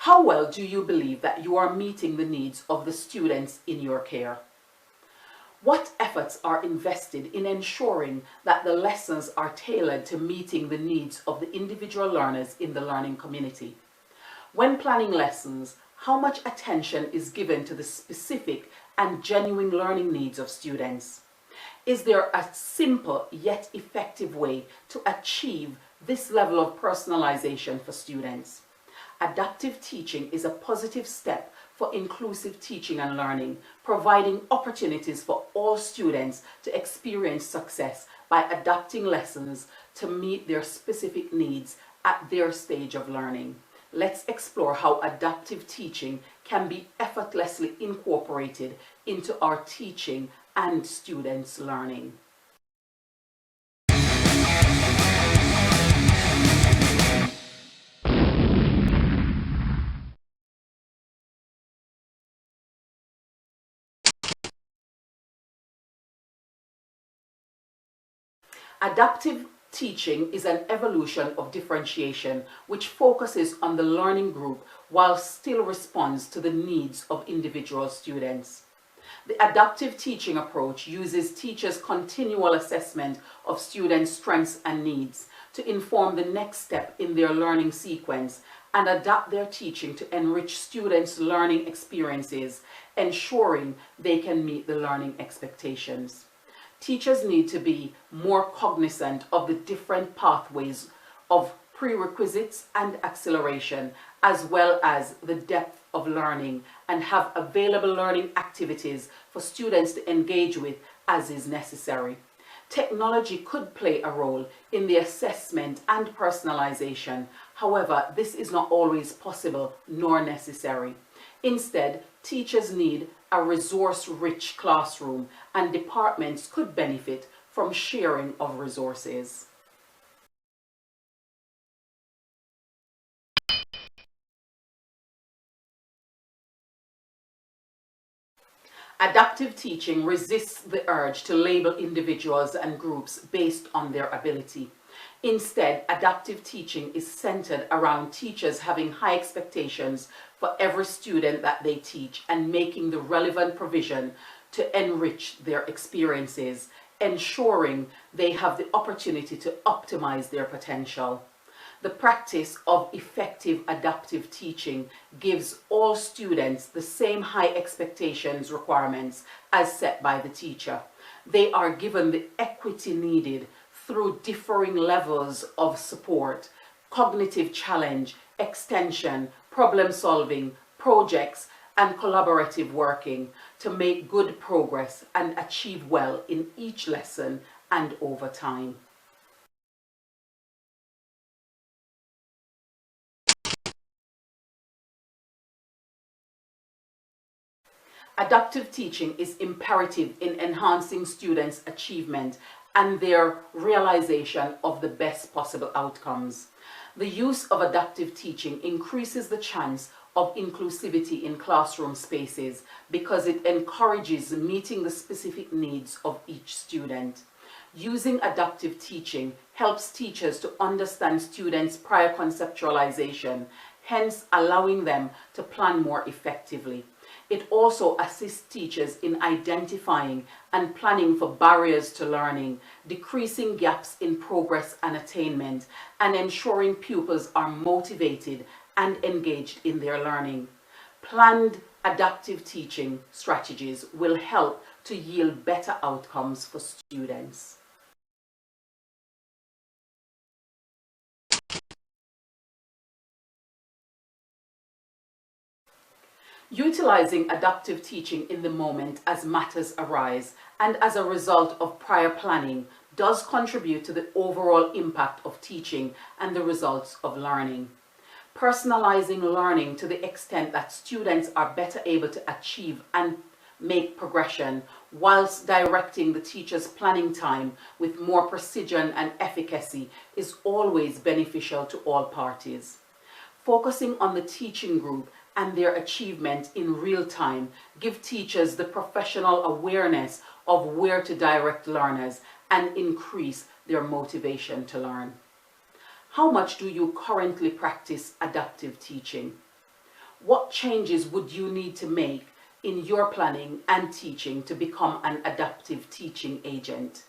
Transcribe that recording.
How well do you believe that you are meeting the needs of the students in your care? What efforts are invested in ensuring that the lessons are tailored to meeting the needs of the individual learners in the learning community? When planning lessons, how much attention is given to the specific and genuine learning needs of students? Is there a simple yet effective way to achieve this level of personalization for students? Adaptive teaching is a positive step for inclusive teaching and learning, providing opportunities for all students to experience success by adapting lessons to meet their specific needs at their stage of learning. Let's explore how adaptive teaching can be effortlessly incorporated into our teaching and students' learning. Adaptive teaching is an evolution of differentiation which focuses on the learning group while still responds to the needs of individual students. The adaptive teaching approach uses teachers' continual assessment of students' strengths and needs to inform the next step in their learning sequence and adapt their teaching to enrich students' learning experiences, ensuring they can meet the learning expectations. Teachers need to be more cognizant of the different pathways of prerequisites and acceleration, as well as the depth of learning, and have available learning activities for students to engage with as is necessary. Technology could play a role in the assessment and personalization. However, this is not always possible nor necessary. Instead, teachers need a resource-rich classroom, and departments could benefit from sharing of resources. Adaptive teaching resists the urge to label individuals and groups based on their ability. Instead, adaptive teaching is centered around teachers having high expectations for every student that they teach and making the relevant provision to enrich their experiences, ensuring they have the opportunity to optimize their potential. The practice of effective adaptive teaching gives all students the same high expectations requirements as set by the teacher. They are given the equity needed through differing levels of support, cognitive challenge, extension, problem solving, projects, and collaborative working to make good progress and achieve well in each lesson and over time. Adaptive teaching is imperative in enhancing students' achievement and their realization of the best possible outcomes. The use of adaptive teaching increases the chance of inclusivity in classroom spaces because it encourages meeting the specific needs of each student. Using adaptive teaching helps teachers to understand students' prior conceptualization, hence allowing them to plan more effectively. It also assists teachers in identifying and planning for barriers to learning, decreasing gaps in progress and attainment, and ensuring pupils are motivated and engaged in their learning. Planned adaptive teaching strategies will help to yield better outcomes for students. Utilizing adaptive teaching in the moment as matters arise and as a result of prior planning does contribute to the overall impact of teaching and the results of learning. Personalizing learning to the extent that students are better able to achieve and make progression whilst directing the teacher's planning time with more precision and efficacy is always beneficial to all parties. Focusing on the teaching group and their achievement in real time give teachers the professional awareness of where to direct learners and increase their motivation to learn. How much do you currently practice adaptive teaching? What changes would you need to make in your planning and teaching to become an adaptive teaching agent?